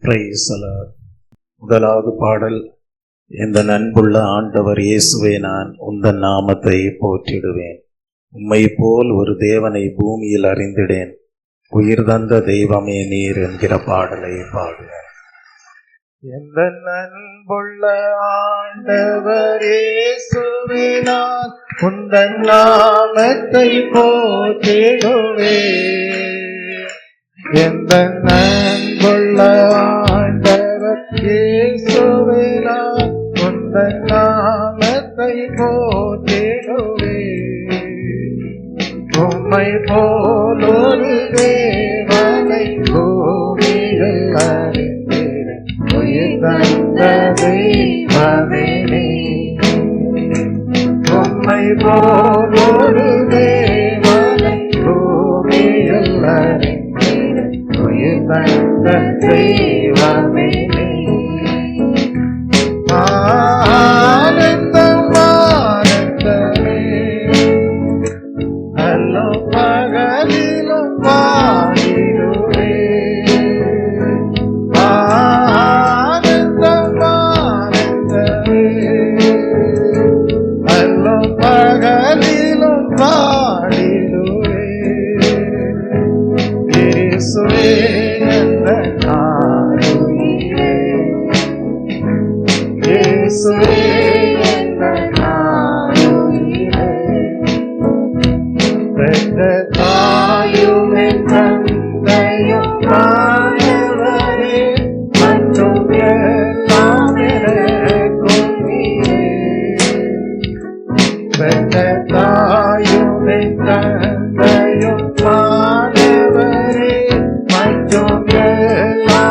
Praise the Lord. முதலாவது பாடல். இந்த நண்புள்ள ஆண்டவர் இயேசுவே, நான் உந்தன் நாமத்தை போற்றிடுவேன். உம்மை போல் ஒரு தேவனை பூமியில் அறிந்திடேன். உயிர் தந்த தெய்வமே நீர் என்கிற பாடலை பாடுவேன். இந்த நண்புள்ள ஆண்டவர் இயேசுவே, நான் உந்தன் நாமத்தை போற்றிடுவேன். இந்த நண்புள்ள ஆண்டவர் இயேசுவே, நான் உந்தன் நாமத்தை போற்றிடுவேன். உம்மை போல் ஒரு தேவனை பூமியில் அறிந்திடேன். உயிர் தந்த தெய்வமே நீர். உம்மை போல் ஒரு தேவனை பூமியில் அறிந்திடேன். உயிர் தந்த தெய்வமே நீர். ஆனந்தம் ஆனந்தமே, அல்லோ பகலிலும் பாடிடுவேன். ஆனந்தம் ஆனந்தமே, அல்லோ பகலிலும் பாடிடுவேன். இயேசுவே எந்தன் ஆருயிரே, இயேசுவே எந்தன் ஆருயிரே. பெற்ற தாயும் என் தந்தையும் ஆண்டவரே, மற்றும் எல்லாம் எனக்கும் நீரே. பெற்ற தாயும் என் தந்தையும் ஆண்டவரே, மற்றும் எல்லாம்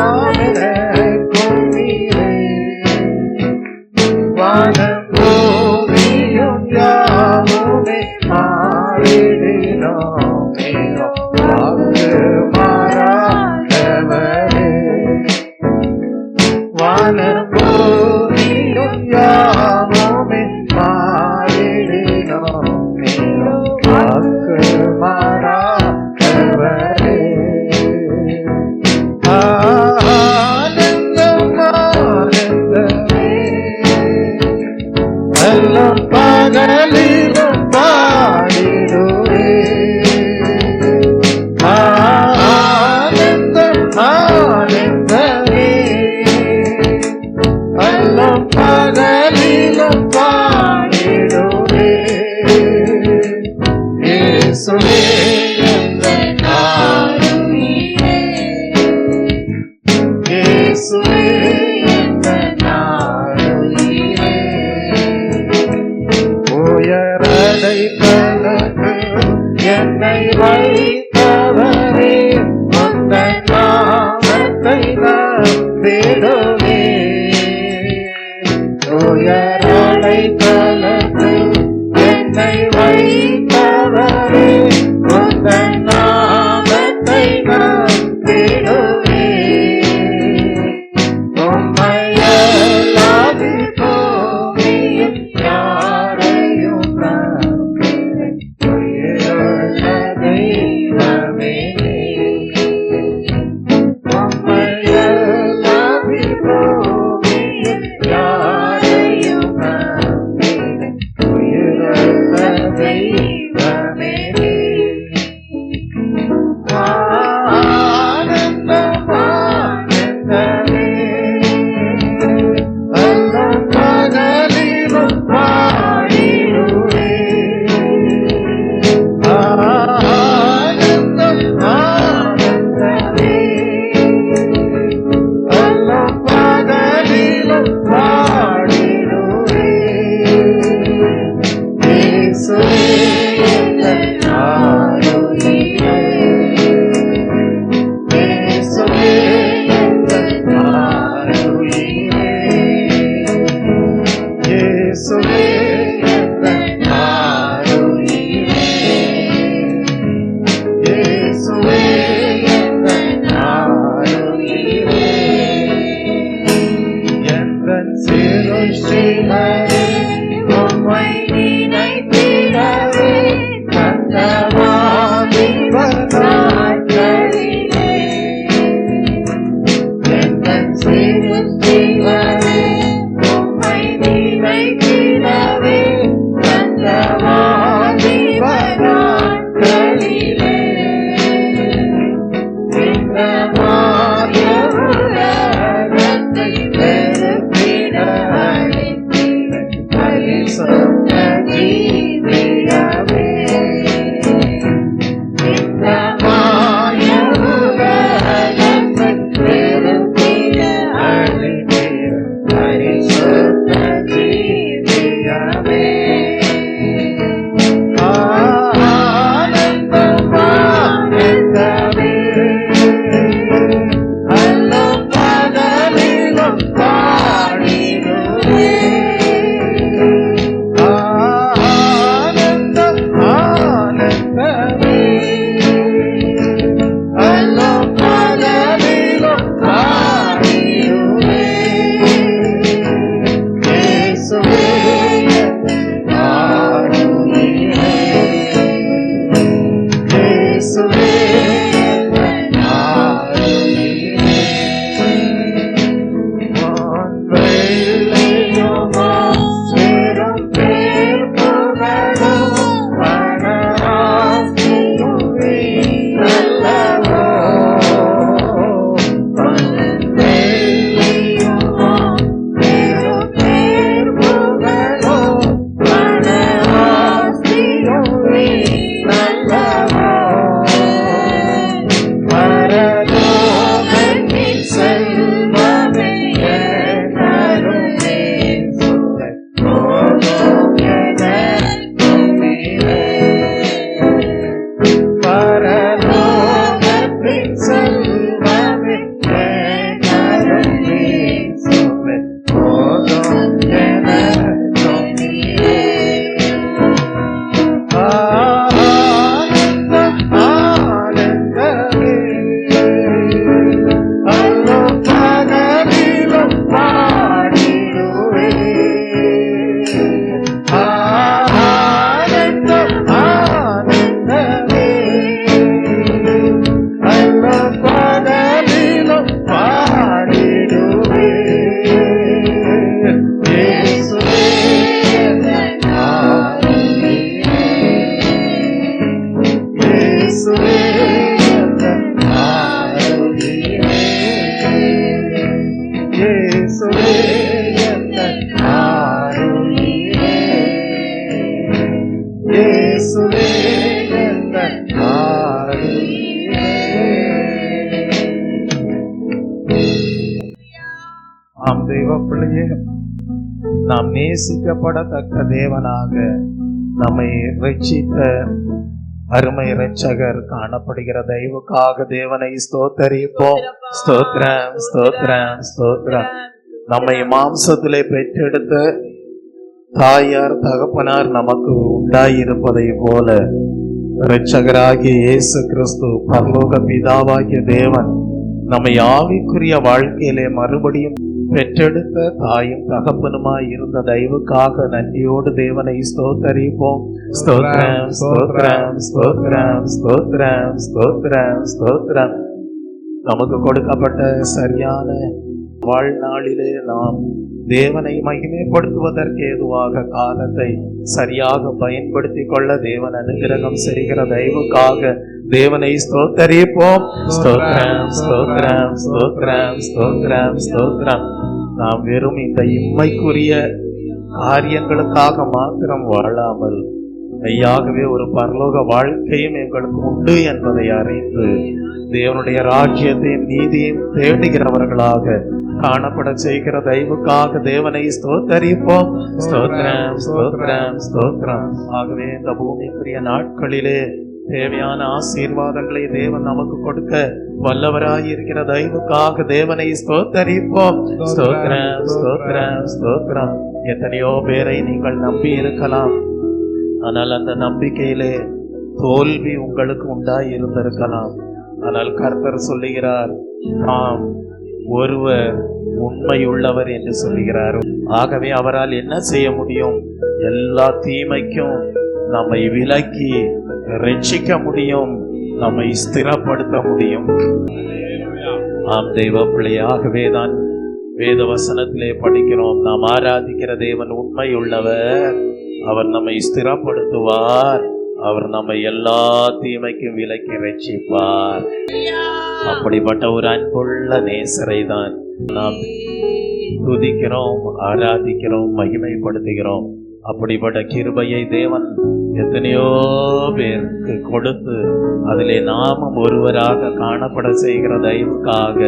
பிள்ளையே, நாம் நேசிக்கப்படத்தக்க தேவனாக நம்மை ரட்சித்த அருமை இரட்சகர் காணப்படுகிற தயவுக்காக தேவனை ஸ்தோத்தரிப்போம். ஸ்தோத்திரம், ஸ்தோத்திரம், ஸ்தோத்திரம். நம்மை மாம்சத்திலே பெற்றெடுத்த தாயார் தகப்பனார் நமக்கு உண்டாயிருப்பதை போல இரட்சகராகிய இயேசு கிறிஸ்து பரலோக பிதாவாகிய தேவன் நம்மை ஆவிக்குரிய வாழ்க்கையிலே மறுபடியும் பெற்றெடுத்த தாயும் தகப்பனுமாய் இருந்த தயவுக்காக நன்றியோடு தேவனை ஸ்தோத்தரிப்போம். ஸ்தோத்திரம், ஸ்தோத்திரம், ஸ்தோத்திரம், ஸ்தோத்திரம், ஸ்தோத்திரம், ஸ்தோத்திரம். நமக்கு கொடுக்கப்பட்ட சரியான வாழ்நாளிலே நாம் தேவனை மகிமைப்படுத்துவதற்கு ஏதுவாக காலத்தை சரியாக பயன்படுத்திக் கொள்ள தேவன் அனுகிரகம் செய்கிற தயவுக்காக தேவனை ஸ்தோத்தரிப்போம். ஸ்தோத்திரம், ஸ்தோத்திரம், ஸ்தோத்திரம், ஸ்தோத்திரம், ஸ்தோத்திரம். நாம் வெறும் இந்த இம்மைக்குரிய காரியங்களுக்காக மாத்திரம் வாழாமல் மெய்யாகவே ஒரு பரலோக வாழ்க்கையும் எங்களுக்கு உண்டு என்பதை அறிந்து தேவனுடைய ராஜ்யத்தையும் நீதியும் தேடுகிறவர்களாக காணப்பட செய்கிற தயவுக்காக தேவனை ஸ்தோத்தரிப்போம். ஸ்தோத்திரம், ஸ்தோத்திரம், ஸ்தோத்திரம். ஆகவே இந்த பூமிக்குரிய நாட்களிலே தேவையான ஆசீர்வாதங்களை தேவன் நமக்கு கொடுக்க வல்லவராய் இருக்கிற தயவுக்காக தேவனை ஸ்தோத்தரிப்போம். ஸ்தோத்திரம், ஸ்தோத்திரம், ஸ்தோத்திரம். எத்தனையோ பேரை நீங்கள் நம்பி இருக்கலாம், ஆனால் அந்த நம்பிக்கையிலே தோல்வி உங்களுக்கு உண்டாய் இருந்திருக்கலாம். ஆனால் கர்த்தர் சொல்லுகிறார், நாம் ஒருவர் உண்மையுள்ளவர் என்று சொல்லுகிறார். ஆகவே அவரால் என்ன செய்ய முடியும்? எல்லா தீமைக்கும் நம்மை விலக்கி ரட்சிக்க முடியும், நம்மை ஸ்திரப்படுத்த முடியும். ஆம் தெய்வ பிள்ளையாகவே தான் வேத வசனத்திலே படிக்கிறோம், நாம் ஆராதிக்கிற தேவன் உண்மை உள்ளவர், அவர் நம்மை ஸ்திரப்படுத்துவார், அவர் நம்மை எல்லா தீமைக்கும் விலக்கி ரட்சிப்பார். அப்படிப்பட்ட ஒரு அன்புள்ள நேசரை தான் நாம் துதிக்கிறோம், ஆராதிக்கிறோம், மகிமைப்படுத்துகிறோம். அப்படிப்பட்ட கிருபையை தேவன் எத்தனையோ பேருக்கு கொடுத்து அதிலே நாமும் ஒருவராக காணப்பட செய்கிற தயவுக்காக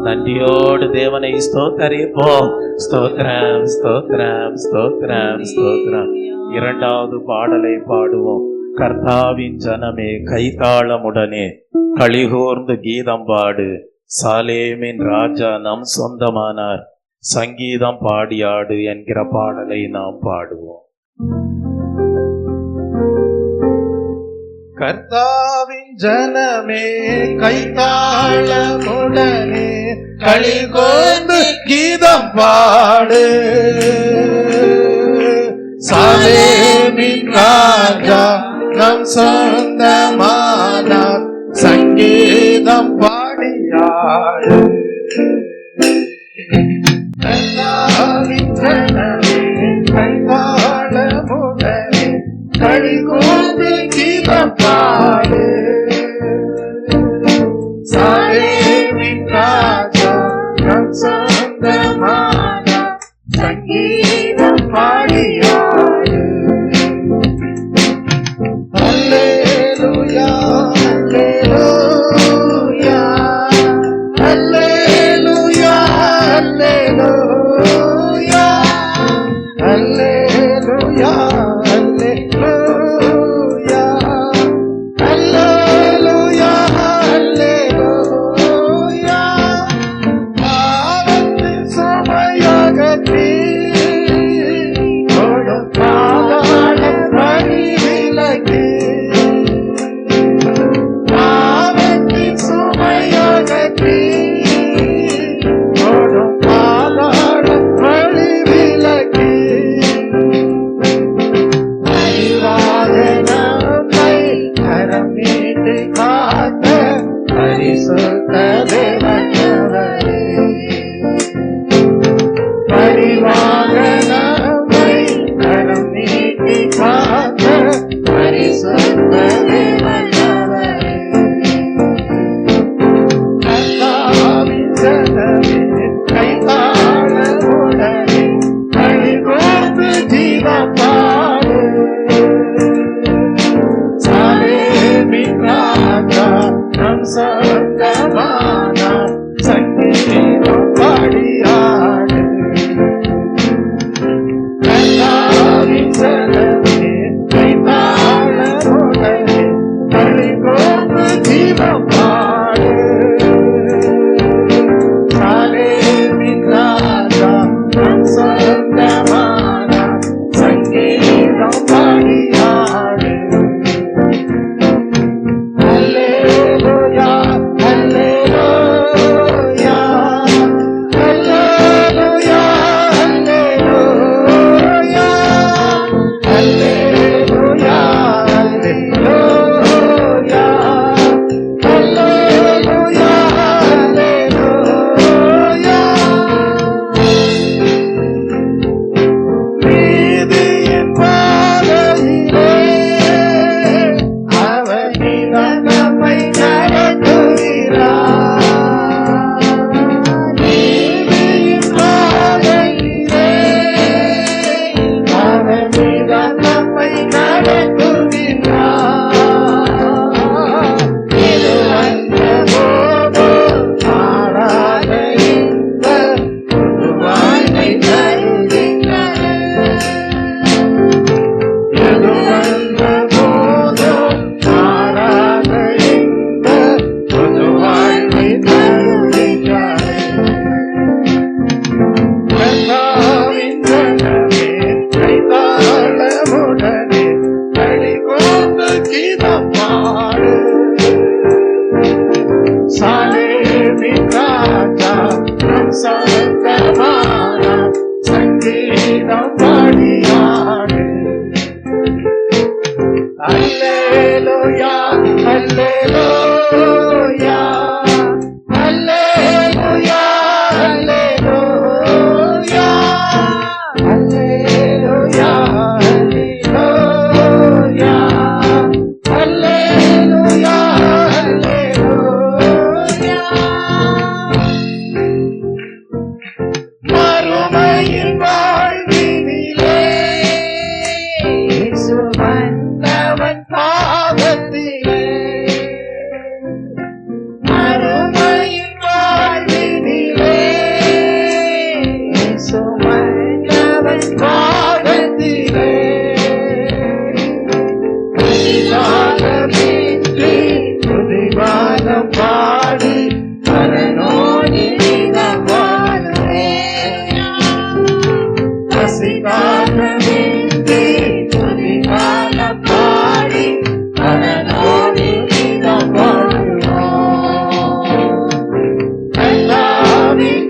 நன்றியோடு தேவனை ஸ்தோத்தரிப்போம். ஸ்தோத்திரம், ஸ்தோத்திரம், ஸ்தோத்திரம், ஸ்தோத்திரம். இரண்டாவது பாடலை பாடுவோம். கர்த்தாவின் ஜனமே கைத்தாளமுடனே களிகூர்ந்து கீதம் பாடு, சாலேமின் ராஜா நம் சொந்தமானார், சங்கீதம் பாடியாடு என்கிற பாடலை நாம் பாடுவோம். கர்த்தாவின் ஜனமே கைத்தாளமுடனே களிகூர்ந்து கீதம் பாடு, சாலேமின் ராஜா நம் சொந்தமானார், சங்கீதம் பாடியாடு. கர்த்தாவின் ஜனமே கைத்தாளமுடனே களிகூர்ந்து கீதம் பாடு, சாலேமின் ராஜா நம் சொந்தமானார், சங்கீதம் பாடியாடு. அல்லேலூயா, அல்லேலூயா, அல்லேலூயா, அல்லேலூயா, அல்லேலூயா, அல்லேலூயா, அல்லேலூயா, அல்லேலூயா. பாவத்தின் சுமையகற்றி கொடுப்பாதான வழி விலக்கி, பாவத்தின் சுமையகற்றி கொடுப்பாதான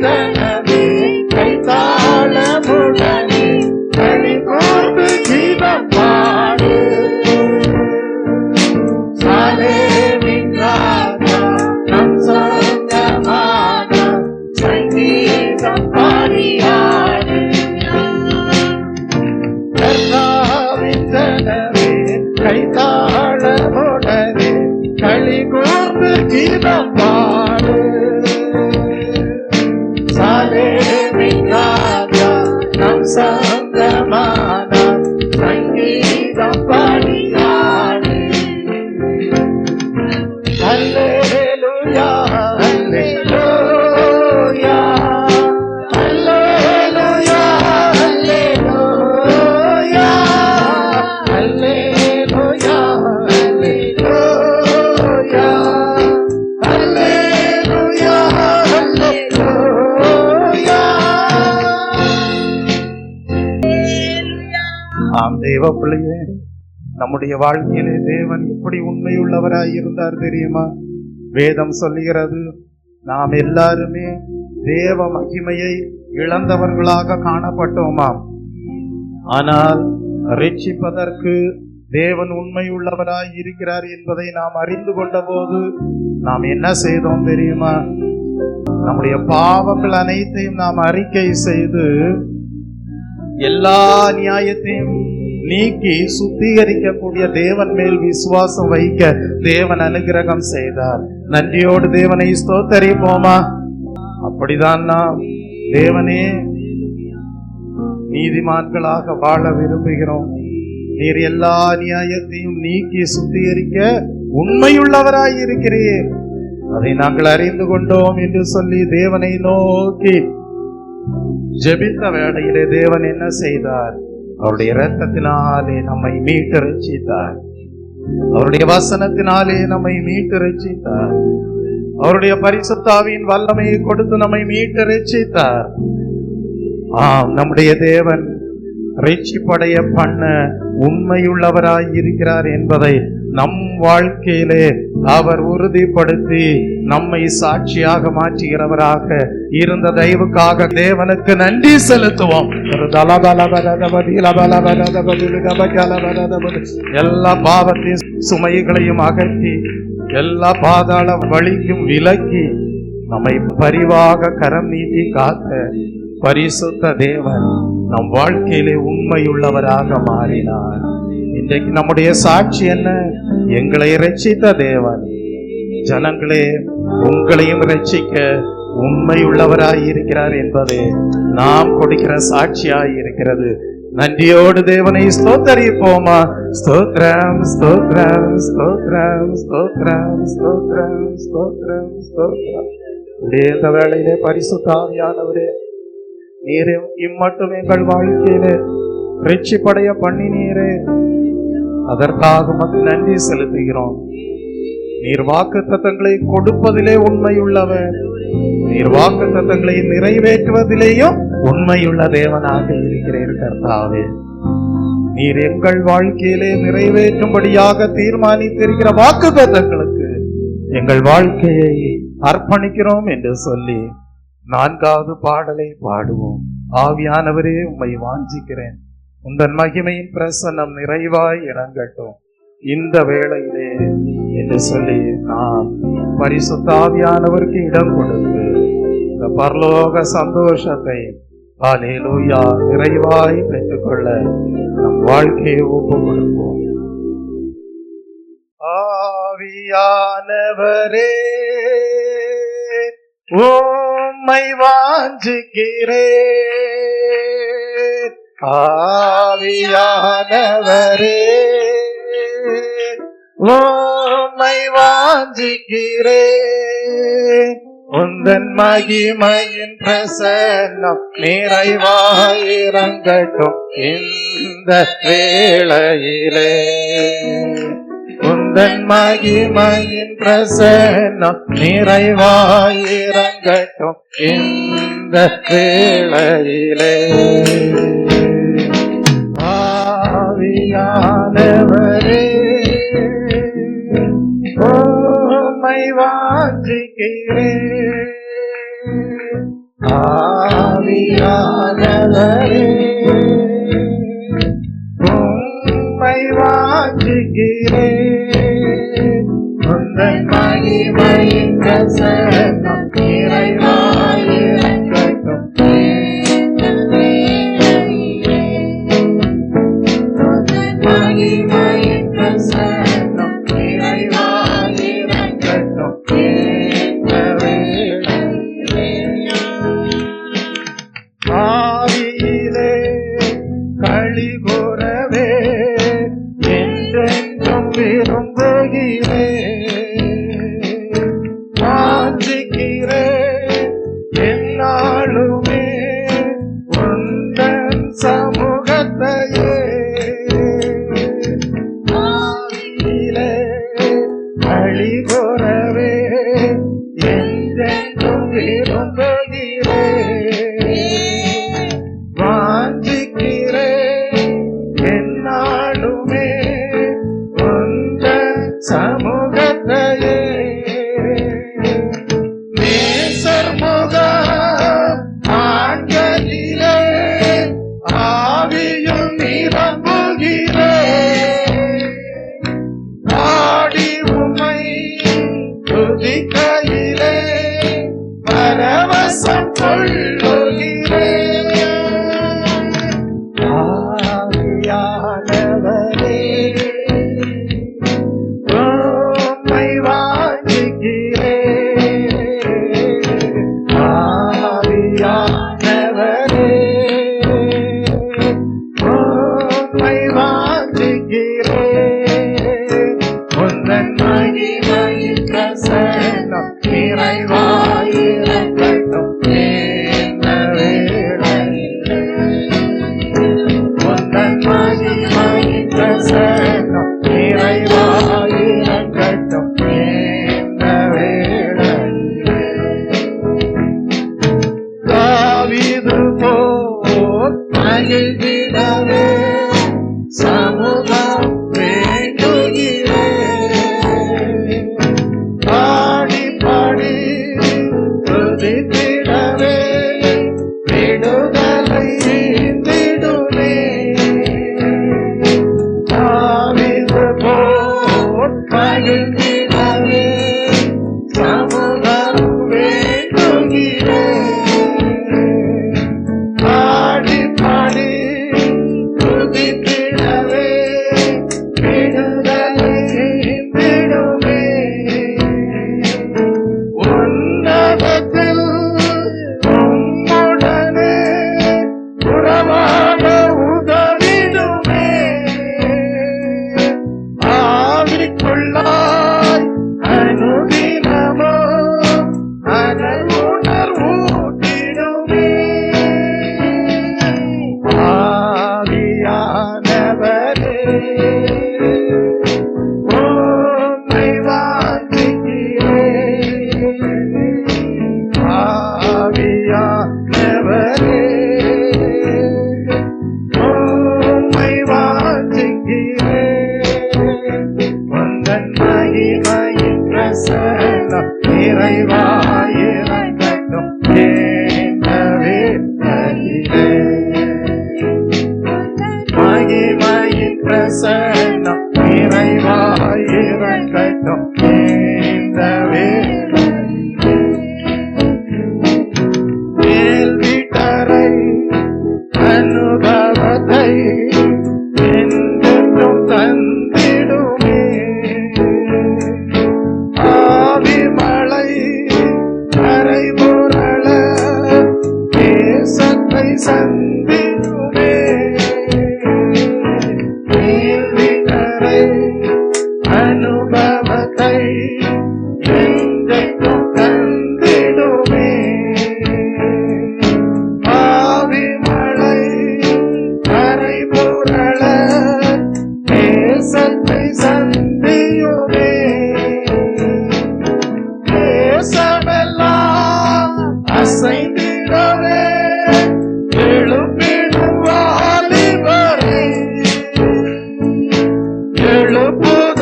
ஜனமே கைத்தாளமுடனே களி கூர்ந்து கீதம் பாடு. சாலேமின் ராஜா நம் சொந்தமான சங்கீதம் பாடியாடு. கர்த்தாவின் ஜனமே கைத்தாளமுடனே களி கூர்ந்து கீதம் பாடு. சாலேமின் ராஜா நம் சொந்தமான சங்கீதம் பாடியாடு. அல்லேலூயா அல்லேலூயா அல்லேலூயா அல்லேலூயா அல்லேலூயா அல்லேலூயா அல்லேலூயா. ஆம் தேவ பிள்ளையே, நம்முடைய வாழ்க்கையிலே தேவன் எப்படி உண்மையுள்ளவராய் இருந்தார் தெரியுமா? வேதம் சொல்லுகிறது, நாம் எல்லாருமே தேவ மகிமையை இழந்தவர்களாக காணப்பட்டோமாம். ஆனால் ரட்சிப்பதற்கு தேவன் உண்மையுள்ளவராய் இருக்கிறார் என்பதை நாம் அறிந்து கொண்ட போது நாம் என்ன செய்தோம் தெரியுமா? நம்முடைய பாவங்கள் அனைத்தையும் நாம் அறிக்கை செய்து எல்லா நியாயத்தையும் நீக்கி சுத்திகரிக்கக்கூடிய தேவன் மேல் விசுவாசம் வைக்க தேவன் அனுகிரகம் செய்தார். நன்றியோடு தேவனை ஸ்தோத்தரிப்போமா? அப்படிதான் நாம் தேவனே நீதிமான்களாக வாழ விரும்புகிறோம். நீர் எல்லா நியாயத்தையும் நீக்கி சுத்திகரிக்க உண்மையுள்ளவராய் இருக்கிறீர், அதை நாங்கள் அறிந்து கொண்டோம் என்று சொல்லி தேவனை நோக்கி ஜெபித்த வேளையிலே தேவன் என்ன செய்தார்? அவருடைய இரத்தத்தினாலே நம்மை மீட்டு ரட்சித்தார். அவருடைய வசனத்தினாலே நம்மை மீட்டு ரட்சித்தார். அவருடைய பரிசுத்தாவின் வல்லமையை கொடுத்து நம்மை மீட்டு ரட்சித்தார். ஆம், நம்முடைய தேவன் ரட்சிப்படைய பண்ண உண்மையுள்ளவராய் இருக்கிறார் என்பதை நம் வாழ்க்கையிலே அவர் உறுதிப்படுத்தி நம்மை சாட்சியாக மாற்றுகிறவராக இருந்த தயவுக்காக தேவனுக்கு நன்றி செலுத்துவோம். எல்லா பாவத்தின் சுமைகளையும் அகற்றி எல்லா பாதாள வழிக்கும் விலக்கி நம்மை பரிவாக கரம் நீட்டி காத்த பரிசுத்த தேவன் நம் வாழ்க்கையிலே உண்மையுள்ளவராக மாறினார். இன்றைக்கு நம்முடைய சாட்சி என்ன? எங்களை ரட்சித்த தேவன் ஜனங்களே உங்களையும் ரட்சிக்க உண்மையுள்ளவராய் இருக்கிறார் என்பது நாம் கொடுக்கிற சாட்சியாய் இருக்கிறது. நன்றியோடு தேவனை ஸ்தோத்தரிப்போமா? ஸ்தோத்ரம் ஸ்தோத்ரம் ஸ்தோத்ரம் ஸ்தோத்ரம் ஸ்தோத்ரம் ஸ்தோத்ரம் ஸ்தோத்ரம். இந்த வேளையிலே பரிசுத்த ஆவியானவரே, நீர் இம்மட்டும் எங்கள் வாழ்க்கையிலே ரட்சிப்படைய பண்ணினீரே, அதற்காக உமக்கு நன்றி செலுத்துகிறோம். நீர் வாக்குத்தத்தங்களை கொடுப்பதிலே உண்மையுள்ளவர், நீர் வாக்குத்தத்தங்களை நிறைவேற்றுவதிலேயும் உண்மையுள்ள தேவனாக இருக்கிறீர் கர்த்தாவே. நீர் எங்கள் வாழ்க்கையிலே நிறைவேற்றும்படியாக தீர்மானித்திருக்கிற வாக்குத்தத்தங்களுக்கு எங்கள் வாழ்க்கையை அர்ப்பணிக்கிறோம் என்று சொல்லி 4வது பாடலை பாடுவோம். ஆவியானவரே, உம்மை வாஞ்சிக்கிறேன், உந்தன் மகிமையின் பிரசன்னம் நிறைவாய் இறங்கட்டும் இந்த வேளையிலே என்று சொல்லி நாம் பரிசுத்த ஆவியானவருக்கு இடம் கொடுத்து இந்த பரலோக சந்தோஷத்தை ஹல்லேலூயா நிறைவாய் பெற்றுக்கொள்ள நம் வாழ்க்கையை ஒப்பு கொடுப்போம். ஆவியானவரே, உம்மை வாஞ்சிக்கிறேன். ஆவியானவரே, உம்மை வாஞ்சிக்கிறேன். உந்தன் மகிமையின் பிரசன்னம் நிறைவாயிரங்கட்டும் இந்த வேளையிலே. உந்தன் மகிமையின் பிரசன்னம் நிறைவாயிரங்கட்டும் இந்த வேளையிலே. ஆவியானவரே, உம்மை வாஞ்சிக்கிறேன். ஆவியானவரே உம்மை வாஞ்சிக்கிறேன் உந்தன் மகிமையின் பிரசன்னம் நிறைவாயிருக்கட்டும் உந்தன் மகிமையின் பிரசன்னம் நிறைவாயிருக்கட்டும் இந்த வேளையிலே. ஆவியிலே களிகூரவே என்றென்றும் விரும்புகிறேன் வாஞ்சிக்கிறேன் எந்நாளுமே உந்தன் சமூகத்தையே. ஆவியிலே களிகூரவே என்றென்றும் விரும்புகிறேன் வாஞ்சிக்கிறேன் எந்நாளுமே உந்தன் சமூகத்தையே. நேசர்முகம் ஆண்களிலே ஆவியும் நிரம்புகிறேன் ஆடி உம்மை துதிக்கையிலே பரவசம் கொள்ளுகிறேன். ஆவியானவரே உம்மை வாஞ்சிக்கிறேன் ஆவியானவரே உம்மை வாஞ்சிக்கிறேன் உந்தன் மகிமையின் பிரசன்னம் நிறைவாயிருக்கட்டும் இந்த வேளையிலே. உந்தன் மகிமையின் பிரசன்னம் நிறைவாயிருக்கட்டும் இந்த வேளையிலே. தாவீது போல் மகிழ்ந்திடவே சமூகம் வேண்டுகிறேன் பாடி பாடி துதித்திடவே விடுதலை ஈந்திடுமே. தாவீது போல் மகிழ்ந்திடவே சமூகம் வேண்டுகிறேன் பாடி பாடி துதித்திடவே விடுதலை ஈந்திடுமே. உன்னதத்தில் உம்முடனே உறவாட உதவிடுமே. ஆவிக்குள்ளாய் அனுதினமோ அனல் உணர்வூட்டிடுமே. ஆவியானவரே உம்மை வாஞ்சிக்கிறேன் ஆவியானவரே உம்மை வாஞ்சிக்கிறேன் உந்தன் மகிமையின் பிரசன்னம் நிறைவாயிருக்கட்டும் இந்த வேளையிலே. மகிமையின் பிரசன்னம் நிறைவாயிருக்கட்டும் இந்த வேளையிலே. மேல்விட்டறை அனுபவத்தை என்றென்றும் தந்திடுமே. ஆவிமழை கரை புரள தேசத்தை சந்திடுமே. மேல்விட்டறை அனுபவத்தை என்றென்றும் தந்திடுமே. ஆவிமழை கரை புரள தேசத்தை சந்தியுமே. தேசமெல்லாம் அசைந்திடவே எழுப்பிடும் வாலிபரை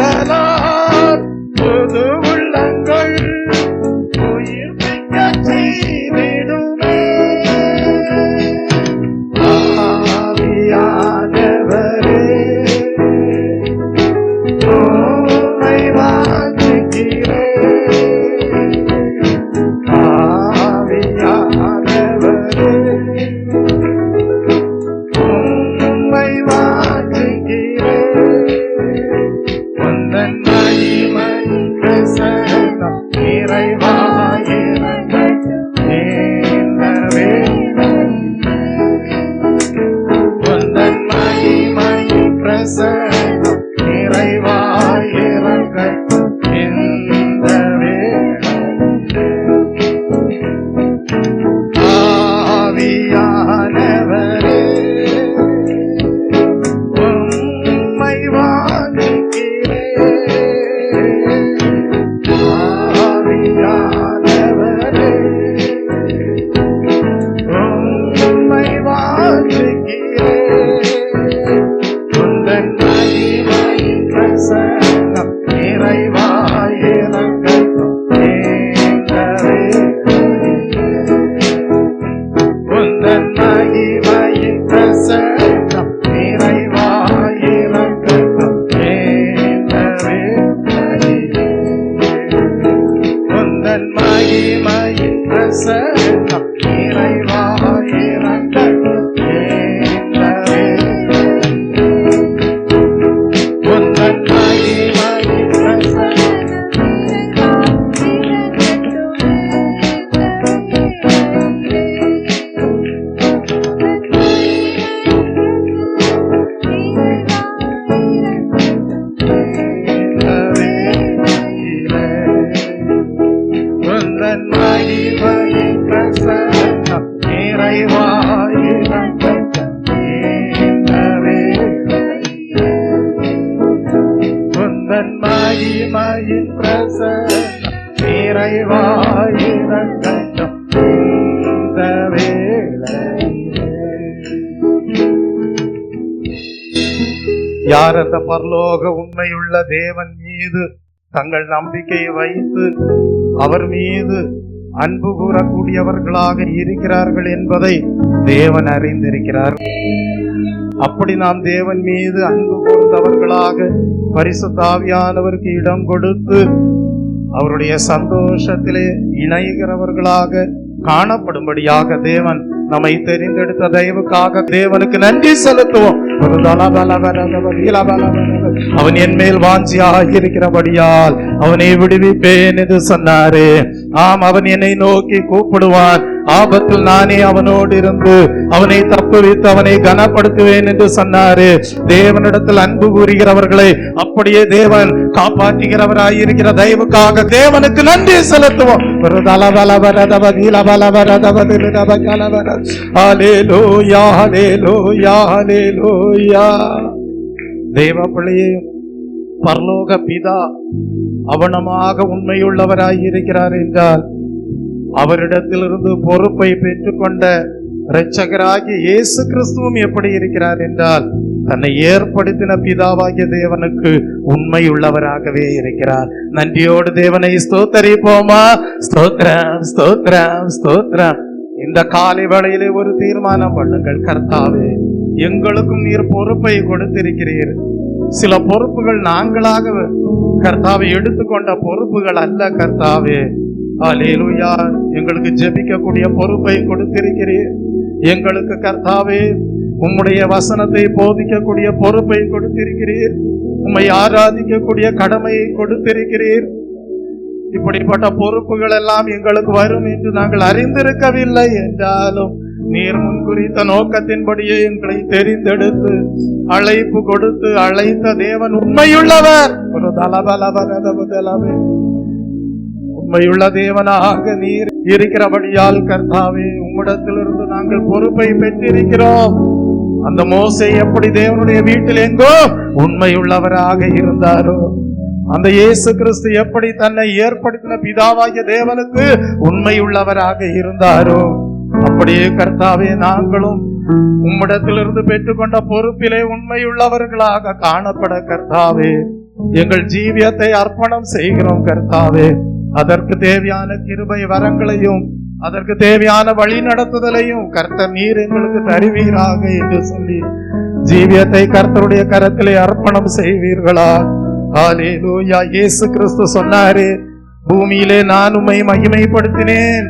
எழுப்புதலால் புது உள்ளங்கள் உயிர்ப்பிக்கச் செய்திடுமே. பிரசன்னம் இறைவா இறங்கட்டும் இந்த வேளையிலே. உந்தன் மகிமையின் பிரசன்னம் உந்தன் மகிமையின் பிரசன்னம் இறைவா இறங்கட்டும் இந்த வேளையிலே. உந்தன் மகிமையின் பிரசன்னம் இறைவா இறங்கட்டும் இந்த வேளையிலே. யார் அந்த பரலோக உண்மையுள்ள தேவன் மீது தங்கள் நம்பிக்கையை வைத்து அவர் மீது அன்பு கூறக்கூடியவர்களாக இருக்கிறார்கள் என்பதை தேவன் அறிந்திருக்கிறார். அப்படி நாம் தேவன் மீது அன்பு கூர்ந்தவர்களாக பரிசுத்த ஆவியானவருக்கு இடம் கொடுத்து அவருடைய சந்தோஷத்திலே இணைகிறவர்களாக காணப்படும்படியாக தேவன் நம்மை தெரிந்தெடுத்த தயவுக்காக தேவனுக்கு நன்றி செலுத்துவோம். அவன் என் மேல் வாஞ்சியாக இருக்கிறபடியால் அவனை விடுவிப்பேன் என்று சொன்னாரே. ஆம், அவன் என்னை நோக்கி கூப்பிடுவான், ஆபத்தில் நானே அவனோடு இருந்து அவனை தப்புவித்து அவனை கனப்படுத்துவேன் என்று சொன்னாரு. தேவனிடத்தில் அன்பு கூறுகிறவர்களை அப்படியே தேவன் காப்பாற்றுகிறவராய் இருக்கிற தயவுக்காக தேவனுக்கு நன்றி செலுத்துவோம். ஹல்லேலூயா, ஹல்லேலூயா, ஹல்லேலூயா. தேவ பிள்ளையே, பரலோக பிதா அவனமாக உண்மையுள்ளவராய் இருக்கிறார் என்றால் அவரிடத்திலிருந்து பொறுப்பை பெற்றுக்கொண்ட இரட்சகராகிய இயேசு கிறிஸ்துவும் எப்படி இருக்கிறார் என்றால் தன்னை ஏற்படுத்தின பிதாவாகிய தேவனுக்கு உண்மை உள்ளவராகவே இருக்கிறார். நன்றியோடு தேவனை ஸ்தோத்தரிப்போமா? ஸ்தோத்திரம், ஸ்தோத்திரம், ஸ்தோத்திரம். இந்த காலை வேளையிலே ஒரு தீர்மானம் பண்ணுங்கள். கர்த்தாவே, எங்களுக்கும் நீர் பொறுப்பை கொடுத்திருக்கிறீர். சில பொறுப்புகள் நாங்களாக கர்த்தாவை எடுத்துக்கொண்ட பொறுப்புகள் அல்ல. கர்த்தாவே, ஹல்லேலூயா, எங்களுக்கு ஜெபிக்கக்கூடிய பொறுப்பை கொடுத்திருக்கிறீர். எங்களுக்கு கர்த்தாவே உம்முடைய வசனத்தை போதிக்கக்கூடிய பொறுப்பை கொடுத்திருக்கிறீர். உம்மை ஆராதிக்கக்கூடிய கடமையை கொடுத்திருக்கிறீர். இப்படிப்பட்ட பொறுப்புகள் எல்லாம் எங்களுக்கு வரும் என்று நாங்கள் அறிந்திருக்கவில்லை என்றாலும் நீர் முன்குறித்த நோக்கத்தின்படியே எங்களை தெரிந்தெடுத்து அழைப்பு கொடுத்து அழைத்த தேவன் உண்மையுள்ளவர். ஒரு தலபலபரதபுதலவே உண்மையுள்ள தேவனாக நீர் இருக்கிறபடியால் கர்த்தாவே உம்மிடத்திலிருந்து நாங்கள் பொறுப்பை பெற்றிருக்கிறோம். அந்த மோசே எப்படி தேவனுடைய வீட்டில் எங்கோ உண்மையுள்ளவராக இருந்தாரோ, அந்த இயேசு கிறிஸ்து எப்படி தன்னை ஏற்படுத்தின பிதாவாகிய தேவனுக்கு உண்மையுள்ளவராக இருந்தாரோ, அப்படியே கர்த்தாவே நாங்களும் உம்மிடத்திலிருந்து பெற்றுக்கொண்ட பொறுப்பிலே உண்மையுள்ளவர்களாக காணப்பட கர்த்தாவே எங்கள் ஜீவியத்தை அர்ப்பணம் செய்கிறோம். கர்த்தாவே, அதற்கு தேவையான கிருபை வரங்களையும் அதற்கு தேவையான வழி நடத்துதலையும் கர்த்தர் நீர் எங்களுக்கு தருவீராக என்று சொல்லி ஜீவியத்தை கர்த்தருடைய கரத்திலே அர்ப்பணம் செய்வீர்களா? ஹல்லேலூயா. இயேசு கிறிஸ்து சொன்னாரே, பூமியிலே நான் உம்மை மகிமைப்படுத்தினேன்,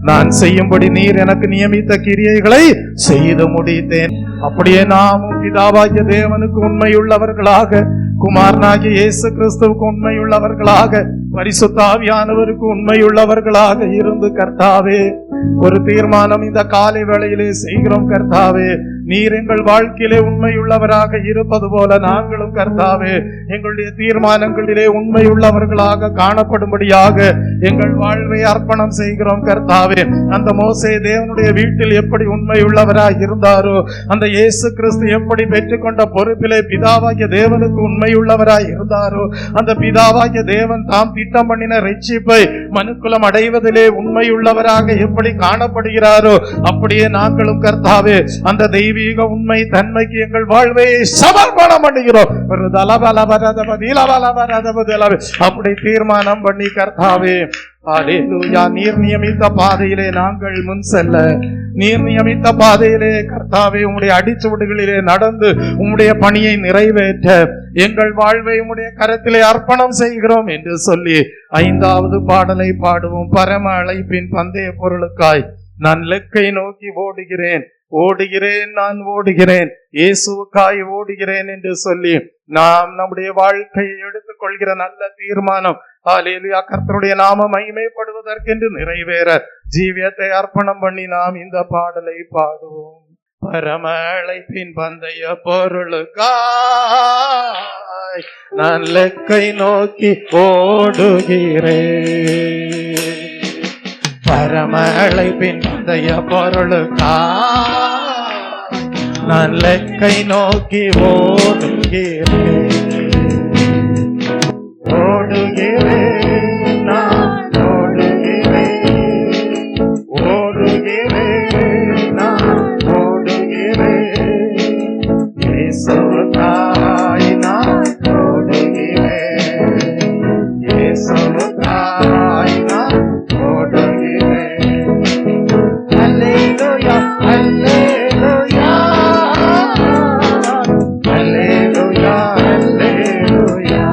நான் செய்யும்படி நீர் எனக்கு நியமித்த கிரியைகளை செய்து முடித்தேன். அப்படியே நாமும் பிதாவாகிய தேவனுக்கு உண்மையுள்ளவர்களாக, குமாரனாகிய இயேசு கிறிஸ்துவுக்கு உண்மையுள்ளவர்களாக, பரிசுத்த ஆவியானவருக்கு உண்மையுள்ளவர்களாக இருந்து கர்த்தாவே ஒரு தீர்மானம் இந்த காலை வேளையிலே செய்கிறோம். கர்த்தாவே, நீர் எங்கள் வாழ்க்கையிலே உண்மையுள்ளவராக இருப்பது போல நாங்களும் கர்த்தாவே எங்களுடைய தீர்மானங்களிலே உண்மையுள்ளவர்களாக காணப்படும்படியாக எங்கள் வாழ்வை அர்ப்பணம் செய்கிறோம். கர்த்தாவே, அந்த மோசே தேவனுடைய வீட்டில் எப்படி உண்மையுள்ளவராக இருந்தாரோ, அந்த இயேசு கிறிஸ்து எப்படி பெற்றுக்கொண்ட பொறுப்பிலே பிதாவாகிய தேவனுக்கு உண்மையுள்ளவராய் இருந்தாரோ, அந்த பிதாவாகிய தேவன் தாம் திட்டம் பண்ணின ரட்சிப்பை மனுக்குலம் அடைவதிலே உண்மையுள்ளவராக எப்படி காணப்படுகிறாரோ, அப்படியே நாங்களும் கர்த்தாவே அந்த தெய்வீக உண்மை தன்மைக்கு எங்கள் வாழ்வை சமர்ப்பணம் பண்ணுகிறோம். அப்படி தீர்மானம் பண்ணி கர்த்தாவே, ஹல்லேலூயா, நீர் நியமித்த பாதையிலே நாங்கள் முன் செல்ல, நீர் நியமித்த பாதையிலே கர்த்தாவே உம்முடைய அடிச்சுவடுகளிலே நடந்து உம்முடைய பணியை நிறைவேற்ற எங்கள் வாழ்வை உம்முடைய கரத்திலே அர்ப்பணம் செய்கிறோம் என்று சொல்லி 5வது பாடலை பாடுவோம். பரம அழைப்பின் பந்தய பொருளுக்காய் நான் இலக்கை நோக்கி ஓடுகிறேன், ஓடுகிறேன், நான் ஓடுகிறேன், இயேசுவுக்காய் ஓடுகிறேன் என்று சொல்லி நாம் நம்முடைய வாழ்க்கையை எடுத்துக் கொள்கிற நல்ல தீர்மானம் ஹல்லேலூயா கர்த்தருடைய நாமம் மகிமைப்படுவதற்கென்று நிறைவேற ஜீவியத்தை அர்ப்பணம் பண்ணி நாம் இந்த பாடலை பாடுவோம். பரமழைப்பின் பந்தய பொருளுக்காய் நான் இலக்கை நோக்கி ஓடுகிறேன். பரமழைப்பின் பந்தய பொருளுக்காய் நான் இலக்கை நோக்கி ஓடுகிறேன். ஓடுகிறேன், நான் ஓடுகிறேன், ஓடுகிறேன், நான் ஓடுகிறேன், இயேசுவுக்காய் நான் ஓடுகிறேன், இயேசுவுக்காய் நான் ஓடுகிறேன். அல்லேலூயா, அல்லேலூயா, அல்லேலூயா, அல்லேலூயா.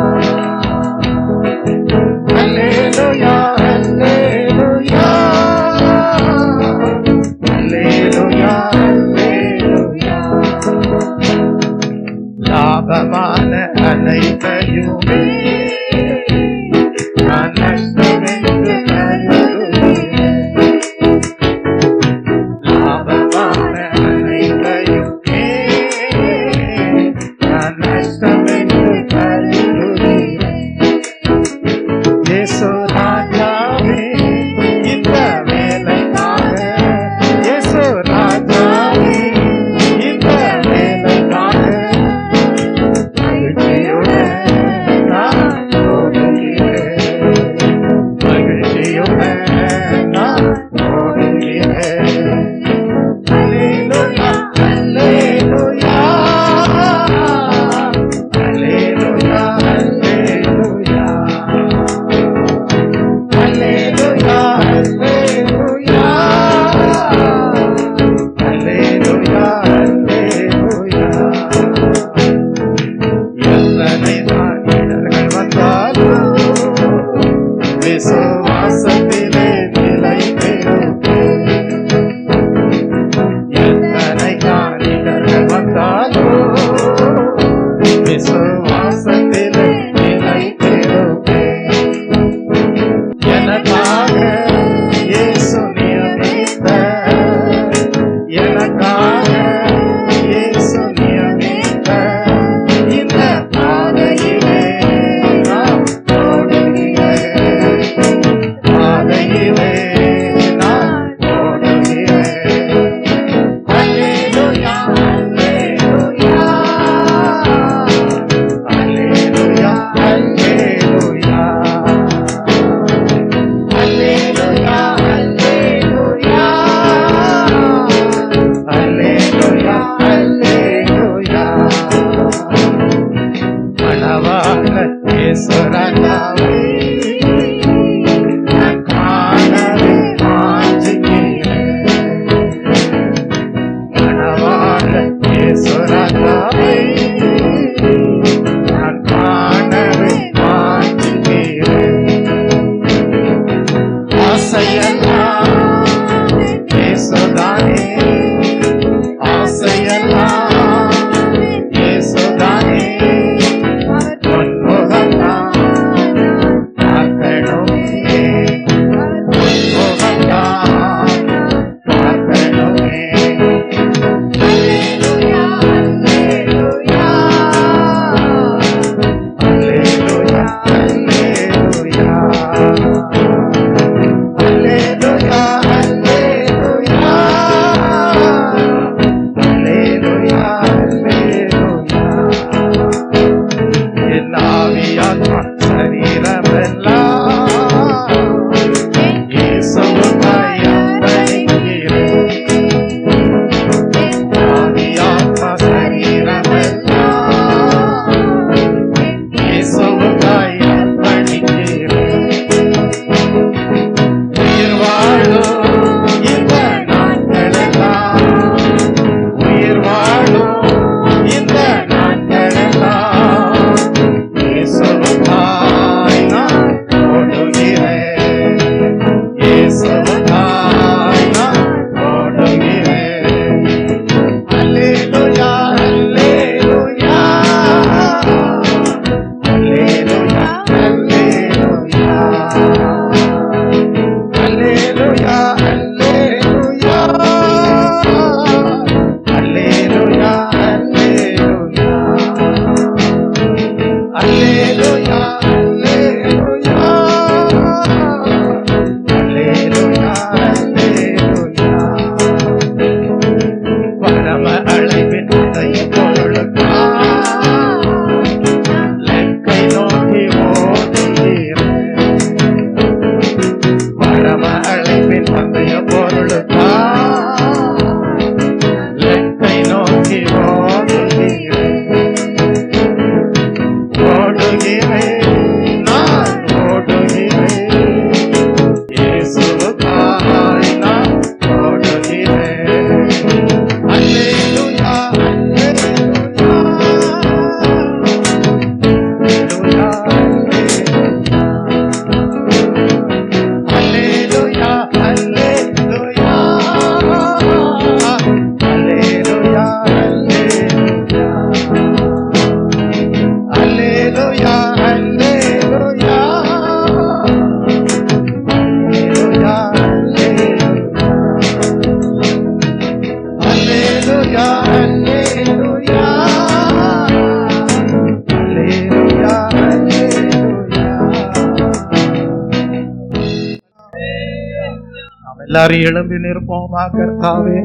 எல்லாரும் எழும்பி நிற்போமா? கர்த்தாவே,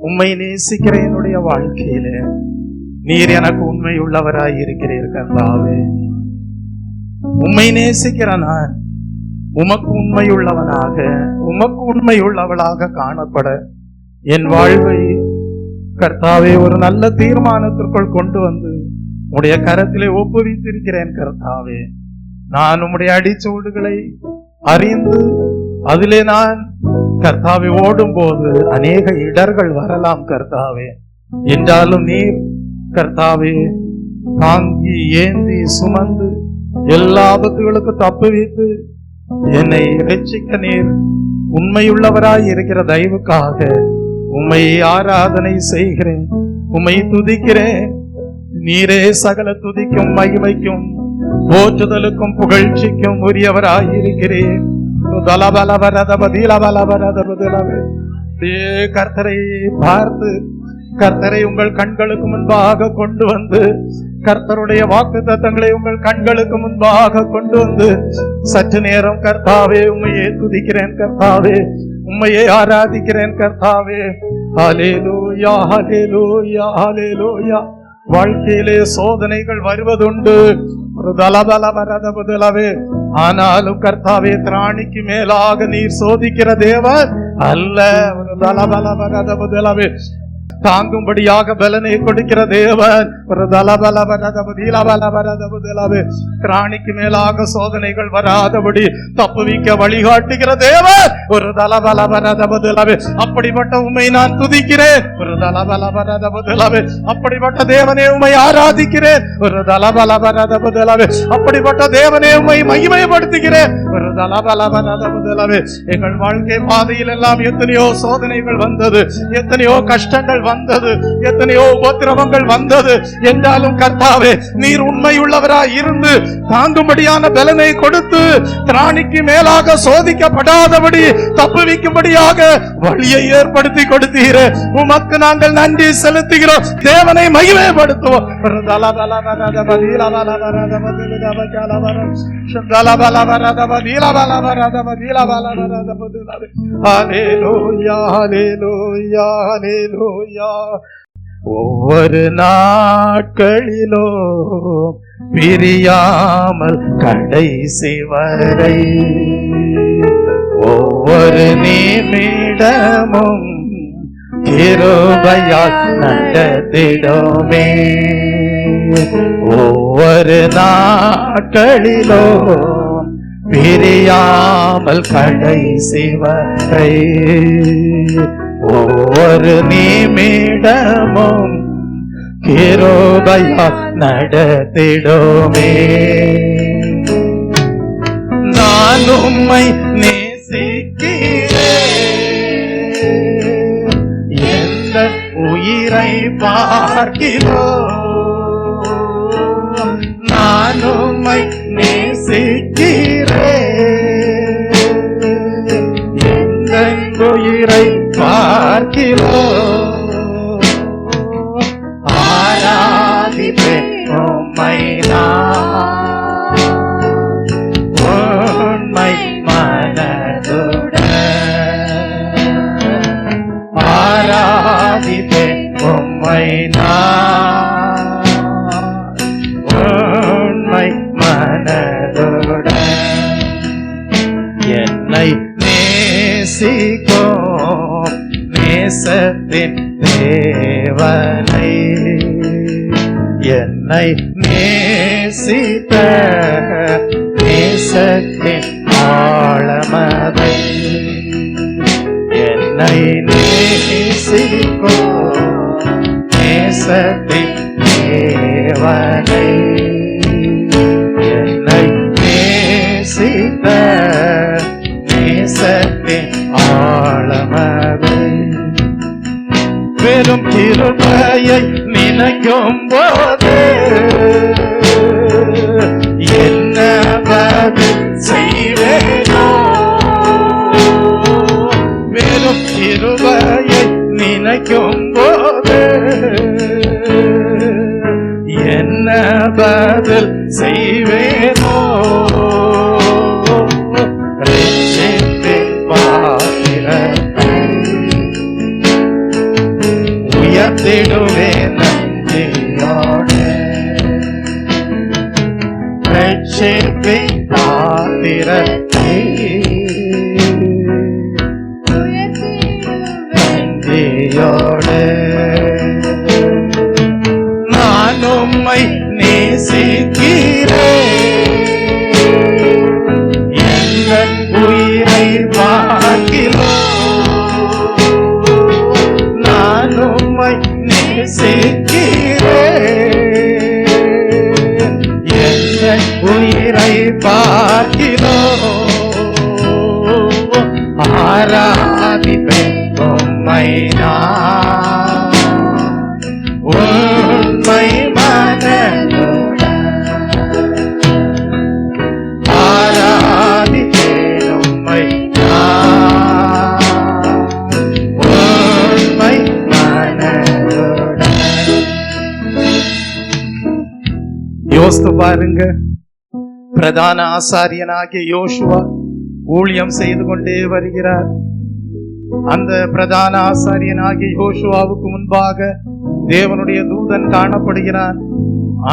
உம்மை நேசிக்கிற என்னுடைய வாழ்க்கையிலே நீர் எனக்கு உண்மை உள்ளவராய் இருக்கிறீர். கர்த்தாவே, உம்மை நேசிக்கிற நான் உமக்கு உண்மையுள்ளவனாக, உமக்கு உண்மையுள்ளவளாக காணப்பட என் வாழ்வை கர்த்தாவே ஒரு நல்ல தீர்மானத்திற்குள் கொண்டு வந்து உடைய கரத்திலே ஒப்புவித்திருக்கிறேன். கர்த்தாவே, நான் உம்முடைய அடிச்சூடுகளை அறிந்து அதிலே நான் கர்த்தாவே ஓடும் போது அநேக இடர்கள் வரலாம். கர்த்தாவே, என்றாலும் நீர் கர்த்தாவே தாங்கி ஏந்தி சுமந்து எல்லா ஆபத்துகளுக்கு தப்புவித்து என்னை ரட்சிக்க நீர் உண்மையுள்ளவராய் இருக்கிற தயவுக்காக உம்மை ஆராதனை செய்கிறேன், உம்மை துதிக்கிறேன். நீரே சகல துதிக்கும் மகிமைக்கும் போற்றுதலுக்கும் புகழ்ச்சிக்கும் உரியவராய் இருக்கிறேன். கர்த்தரை பார்த்து கர்த்தரை உங்கள் கண்களுக்கு முன்பாக கொண்டு வந்து கர்த்தருடைய வாக்குத்தத்தங்களை உங்கள் கண்களுக்கு முன்பாக கொண்டு வந்து சற்று நேரம் கர்த்தாவே உம்மையே துதிக்கிறேன். கர்த்தாவே, உம்மையே ஆராதிக்கிறேன். கர்த்தாவே, ஹல்லேலூயா, ஹல்லேலூயா, ஹல்லேலூயா. வாழ்க்கையிலே சோதனைகள் வருவதுண்டு, ஆனாலும் கர்த்தாவே, திராணிக்கு மேலாக நீர் சோதிக்கிற தேவன் அல்ல. தாங்கும்படியாக பலனை கொடுக்கிற தேவன். ஒரு திராணிக்கு மேலாக சோதனைகள் வராதபடி தப்புவிக்க வழிகாட்டுகிற தேவன். ஒரு அப்படிப்பட்ட உண்மை நான் துதிக்கிறேன். ஒரு அப்படிப்பட்ட தேவனே உண்மை ஆராதிக்கிறேன். ஒரு அப்படிப்பட்ட தேவனே உண்மை மகிமைப்படுத்துகிறேன். ஒரு எங்கள் வாழ்க்கை பாதையில் எல்லாம் எத்தனையோ சோதனைகள் வந்தது, எத்தனையோ கஷ்டங்கள் வந்தது, எத்தனையோ உபத்திரவங்கள் வந்தது. என்றாலும் கர்த்தாவே, நீர் உண்மையுள்ளவராய் இருந்து தாங்கும்படியான பலனை கொடுத்து திராணிக்கு மேலாக சோதிக்கப்படாதபடி தப்புவிக்கும்படியாக வழியை ஏற்படுத்தி கொடுத்தீரே. உமக்கு நாங்கள் நன்றி செலுத்துகிறோம். தேவனை மகிமைப்படுத்துவோம். ஒவ்வொரு நாட்களிலோ பிரியாமல் கடைசி வரை ஒவ்வொரு நிமிடமும் கிருபையால் நடத்திடுமே. ஒவ்வொரு நாட்களிலோ பிரியாமல் கடைசி வரை ஒவ்வொரு நிமிடமும் கிருபையால் நடத்திடுமே. நான் உம்மை நேசிக்கிறேன், எந்த உயிரை பார்க்கிறோம். நான் உம்மை நேசிக்கிறேன், எந்த உயிரை பார்க்கிறோம். ஆராதிப்பேன் உம்மை நான் உண்மை மனதுடன். ஆராதிப்பேன் உம்மை நான் உண்மை மனதுடன். என்னை நேசிக்கும் நேசத்தின் தேவனை, என்னை நேசித்த நேசத்தின் ஆழமதை, என்னை நேசிக்கும் நேசத்தின் தேவனை, என்னை நேசித்த நேசத்தின் ஆழமதை. வெறும் கிருபையை நினைக்கும் போது என்ன பதில் செய்வேனோ. வெறும் கிருபையை நினைக்கும் போது என்ன பதில் செய்வேனோ. ரட்சித்து உயர்த்திடுவேன் நன்றியோடு. ரட்சிப்பின் பாத்திரத்தை நன்றியோடு நான் உம்மை நேசிக்கிறேன். எங்கள் உயிரை பார்க்கிறோம். நான் உம்மை நேசிக்கிறேன். எங்கள் உயிரை பார்க்கிறோம். ஆராதிப்பேன் உம்மை நான் உண்மை மனதுடன். ஆராதிப்பேன் உம்மை நான் உண்மை மனதுடன். யோசித்து பாருங்க, பிரதான ஆசாரியனாகிய யோசுவா ஊழியம் செய்து கொண்டே வருகிறார். அந்த பிரதான ஆசாரியனாகிய யோசுவாவுக்கு முன்பாக தேவனுடைய தூதன் காணப்படுகிறான்.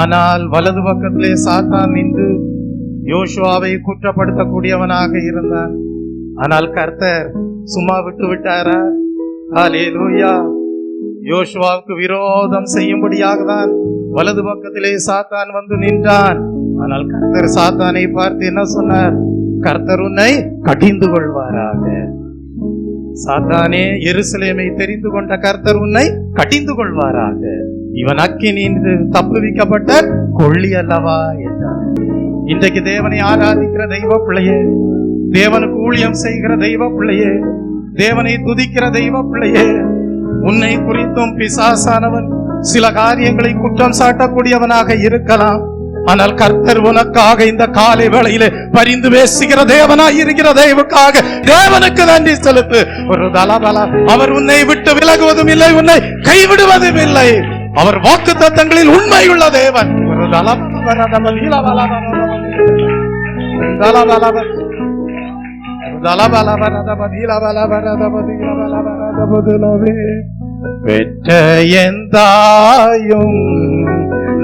ஆனால் வலது பக்கத்திலே சாத்தான் நின்று யோசுவாவை குற்றப்படுத்தக்கூடியவனாக இருந்தான். ஆனால் கர்த்தர் சும்மா விட்டு விட்டாரா? ஹல்லேலூயா. யோசுவாவுக்கு விரோதம் செய்யும்படியாக தான் வலது பக்கத்திலே சாத்தான் வந்து நின்றான். ஆனால் கர்த்தர் சாத்தானை பார்த்து என்ன சொன்னார்? கர்த்தர் உன்னை கடிந்து கொள்வாராக. சாத்தானே, எருசலேமை தெரிந்து கொண்ட கர்த்தர் உன்னை கடிந்து கொள்வாராக. இவன் அக்கினின்று தப்புவிக்கப்பட்ட கொள்ளி அல்லவா என்றார். இன்றைக்கு தேவனை ஆராதிக்கிற தெய்வ பிள்ளையே, தேவனுக்கு ஊழியம் செய்கிற தெய்வ பிள்ளையே, தேவனை துதிக்கிற தெய்வ பிள்ளையே, உன்னை குறித்தும் பிசாசானவன் சில காரியங்களை குற்றம் சாட்டக்கூடியவனாக இருக்கலாம். ஆனால் கர்த்தர் உனக்காக இந்த காலை வேளையிலே பரிந்து பேசுகிற தேவனாய் இருக்கிற தேவனுக்காக தேவனுக்கு நன்றி செலுத்து. ஒரு தலபல அவர் உன்னை விட்டு விலகுவதும் இல்லை, உன்னை கைவிடுவதும் இல்லை. அவர் வாக்கு தத்தங்களில் உண்மையுள்ள தேவன். ஒரு பெற்ற எந்தாயும்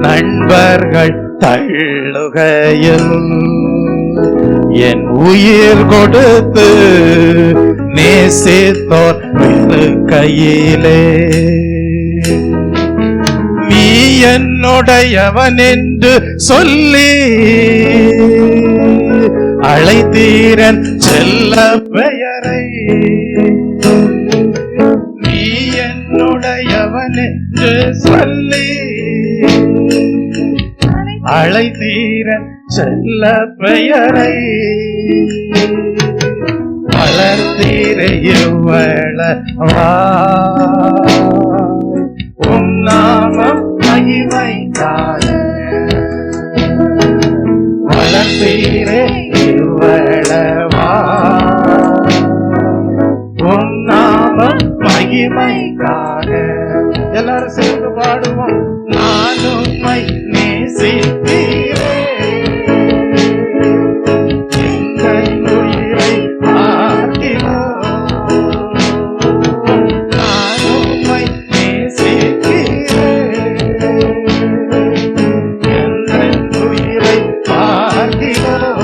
நண்பர்கள் தள்ளுகையில் என் உயிர் கொடுத்து நேசித்தோர் கையிலே நீ என்னுடையவன் என்று சொல்லி அழைத்தீரன் செல்ல பெயரை. நீ என்னுடையவன் என்று சொல்லி அழைத்தீரன் செல்ல பெயரை. வளர்த்தீரையுவளவா உம் நாமம் மகிமைக்காக. வளர்த்தீரையுவளவா உம் நாமம் மகிமைக்காக. எல்லாரும் சேர்ந்து பாடுவோம். நான் உம்மை நேசிக்கிறேன். எங்கள் உயிரை பார்க்கிறோம். நான் உம்மை நேசிக்கிறேன். எங்கள் உயிரை பார்க்கிறோம்.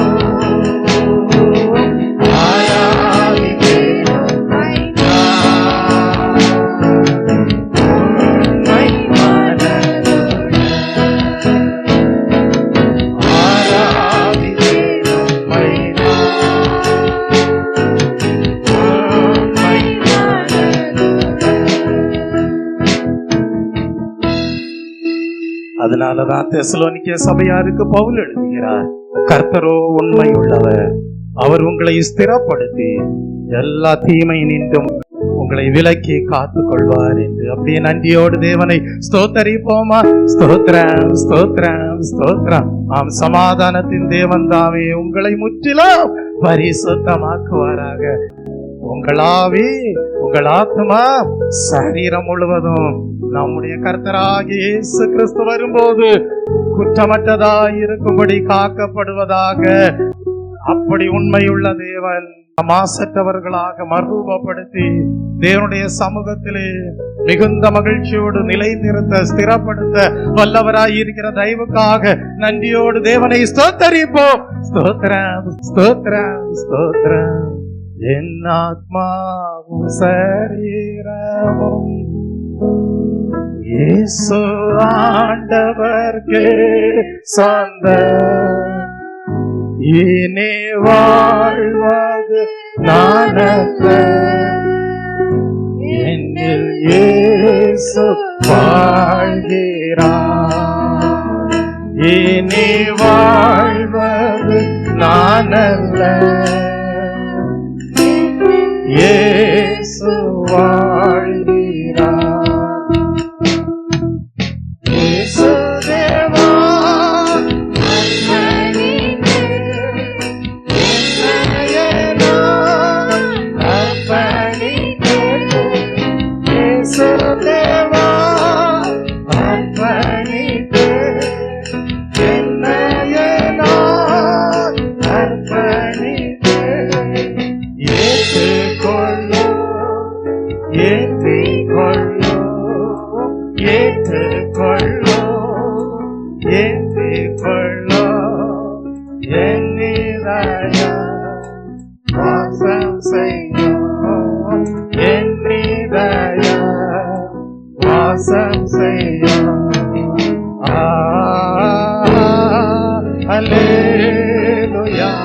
அதனாலதான் தெசலோனிக்கே சபையாருக்கு பவுல் எழுதுகிறார், கர்த்தரோ உண்மை உள்ளவர், அவர் உங்களை ஸ்திரப்படுத்தி எல்லா தீமை நின்றும் உங்களை விலக்கி காத்துக் கொள்வார் என்று. அப்படியே நன்றியோடு தேவனை ஸ்தோத்தரிப்போமா? ஸ்தோத்திரம், ஸ்தோத்திரம், ஸ்தோத்திரம். ஆம், சமாதானத்தின் தேவன் தாமே உங்களை முற்றிலும் பரிசுத்தமாக்குவாராக. உங்கள் ஆவி, உங்கள் ஆத்மா, சரீரம் முழுவதும் நம்முடைய கர்த்தராகிய இயேசு கிறிஸ்து வரும்போது குற்றமற்றதாய் இருக்கும்படி காக்கப்படுவதாக. அப்படி உண்மையுள்ள தேவன் மாசற்றவர்களாக மறுரூபப்படுத்தி தேவனுடைய சமூகத்திலே மிகுந்த மகிழ்ச்சியோடு நிலை நிறுத்த ஸ்திரப்படுத்த வல்லவராய் இருக்கிற தயவுக்காக நன்றியோடு தேவனை ஸ்தோத்தரிப்போம். ஸ்தோத்திரம் ஸ்தோத்திரம் ஸ்தோத்திரம். என் ஆத்மாவும் சரீரமும் இயேசு ஆண்டவர்க்கே சொந்தம். இனி வாழ்வது நானல்ல, என்னில் இயேசு வாழ்கிறார். இனி வாழ்வது நானல்ல, இயேசு வாழ்கிறார். இயேசு தேவா Hallelujah,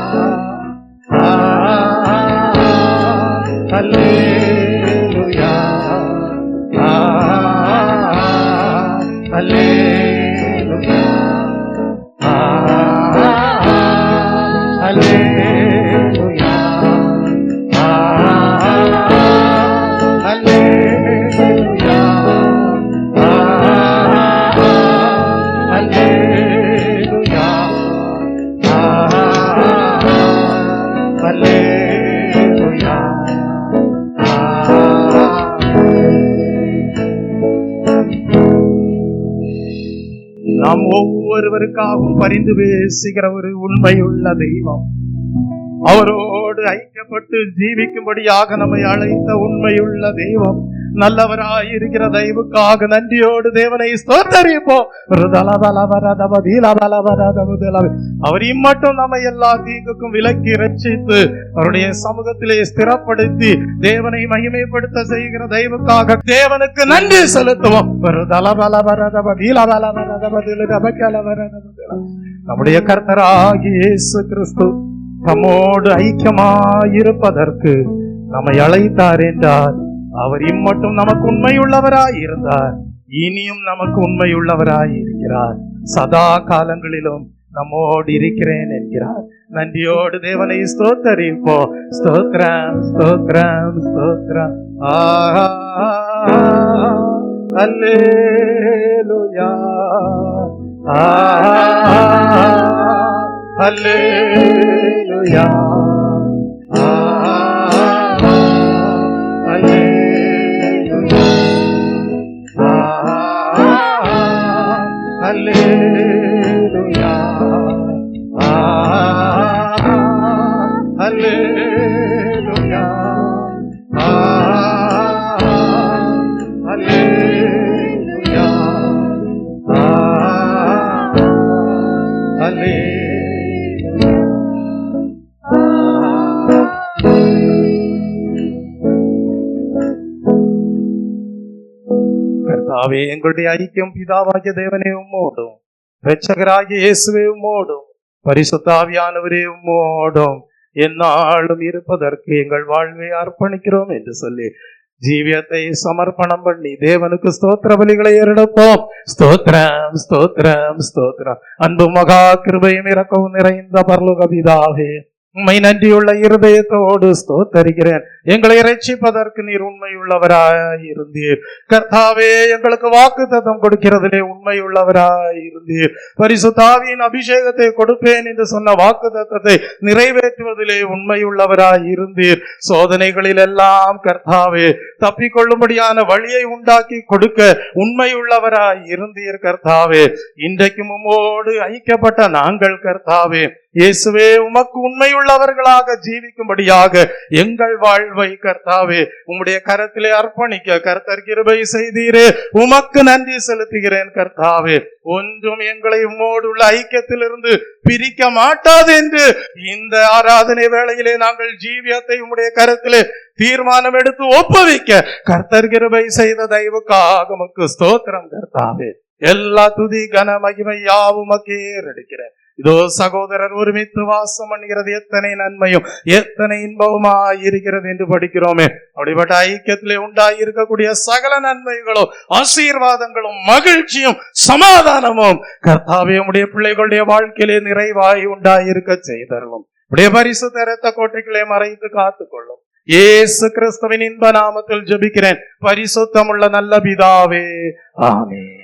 Hallelujah, Hallelujah, Hallelujah, நாம் ஒவ்வொருவருக்காகவும் பரிந்து பேசுகிற ஒரு உண்மையுள்ள தெய்வம், அவரோடு ஐக்கியப்பட்டு ஜீவிக்கும்படியாக நம்மை அழைத்த உண்மையுள்ள தெய்வம், நல்லவராயிருக்கிற தெய்வுக்காக நன்றியோடு தேவனை ஸ்தோத்தரிப்போம். அவர் இம்மட்டும் நம்மை எல்லா தீங்குக்கும் விலக்கி ரட்சித்து அவருடைய சமூகத்திலே ஸ்திரப்படுத்தி தேவனை மகிமைப்படுத்த செய்கிற தெய்வுக்காக தேவனுக்கு நன்றி செலுத்துவோம். நம்முடைய கர்த்தராகிய இயேசு கிறிஸ்து நம்மோடு ஐக்கியமாயிருப்பதற்கு நம்மை அழைத்தார் என்றார். அவர் இம்மட்டும் நமக்கு உண்மையுள்ளவராய் இருந்தார், இனியும் நமக்கு உண்மையுள்ளவராய் இருக்கிறார். சதா காலங்களிலும் நம்மோடு இருக்கிறேன் என்கிறார். நன்றியோடு தேவனை ஸ்தோத்தரிப்போம். ஸ்தோத்ரம் ஸ்தோத்ரம் ஸ்தோத்ரம். அல்லேலூயா, அல்லேலூயா, Hallelujah, Hallelujah, Hallelujah, கர்த்தாவே, எங்களுடைய ஐக்கியம் பிதாவாகிய தேவனே உம்மோடும், இரட்சகராகிய இயேசுவே உம்மோடும், பரிசுத்த ஆவியானவரே உம்மோடும் எந்நாளும் இருப்பதற்கு எங்கள் வாழ்வை அர்ப்பணிக்கிறோம் என்று சொல்லி ஜீவியத்தை சமர்ப்பணம் பண்ணி தேவனுக்கு ஸ்தோத்திர பலிகளை ஏறெடுப்போம். ஸ்தோத்திரம் ஸ்தோத்திரம் ஸ்தோத்திரம். அன்பு மகா கிருபையும் இரக்கவும் நிறைந்த பரலோக பிதாவே, உம்மை நன்றியுள்ள இருதயத்தோடு ஸ்தோத்தரிக்கிறேன். எங்களை இரட்சிப்பதற்கு நீர் உண்மையுள்ளவராயிருந்தீர். கர்த்தாவே, எங்களுக்கு வாக்குத்தத்தம் கொடுக்கிறதிலே உண்மையுள்ளவராயிருந்தீர். பரிசுத்த ஆவியின் அபிஷேகத்தை கொடுப்பேன் என்று சொன்ன வாக்குத்தத்தத்தை நிறைவேற்றுவதிலே உண்மையுள்ளவராயிருந்தீர். சோதனைகளில் எல்லாம் கர்த்தாவே தப்பிக்கொள்ளும்படியான வழியை உண்டாக்கி கொடுக்க உண்மையுள்ளவராயிருந்தீர். கர்த்தாவே, இன்றைக்கும் உம்மோடு ஐக்கியப்பட்ட நாங்கள் கர்த்தாவே இயேசுவே, உமக்கு உண்மையுள்ளவர்களாக ஜீவிக்கும்படியாக எங்கள் வாழ்வை கர்த்தாவே உம்முடைய கரத்திலே அர்ப்பணிக்க கர்த்தர் கிருபை செய்தீரே. உமக்கு நன்றி செலுத்துகிறேன் கர்த்தாவே. ஒன்றும் எங்களை உம்மோடு உள்ள ஐக்கியத்திலிருந்து பிரிக்க மாட்டாது என்று இந்த ஆராதனை வேளையிலே நாங்கள் ஜீவியத்தை உம்முடைய கரத்திலே தீர்மானம் எடுத்து ஒப்புவிக்க கர்த்தர் கிருபை செய்த தயவுக்காக உமக்கு ஸ்தோத்திரம் கர்த்தாவே. எல்லா துதி கன மகிமை யாவும் உமக்கே எடுக்கிறேன். இதோ சகோதரர் ஒருமித்து வாசம் பண்ணுகிறது எத்தனை நன்மையும் எத்தனை இன்பவுமாய் இருக்கிறது என்று படிக்கிறோமே. அப்படிப்பட்ட ஐக்கியத்திலே உண்டாயிருக்கக்கூடிய சகல நன்மைகளும் ஆசீர்வாதங்களும் மகிழ்ச்சியும் சமாதானமும் கர்த்தாவே உம்முடைய பிள்ளைகளுடைய வாழ்க்கையிலே நிறைவாய் உண்டாயிருக்க செய்தருளும். உடைய பரிசுத்த இரத்த கோட்டைகளை மறைத்து காத்துக்கொள்ளும். இயேசு கிறிஸ்துவின் இன்ப நாமத்தில் ஜெபிக்கிறேன் பரிசுத்தமுள்ள நல்ல பிதாவே, ஆமென்.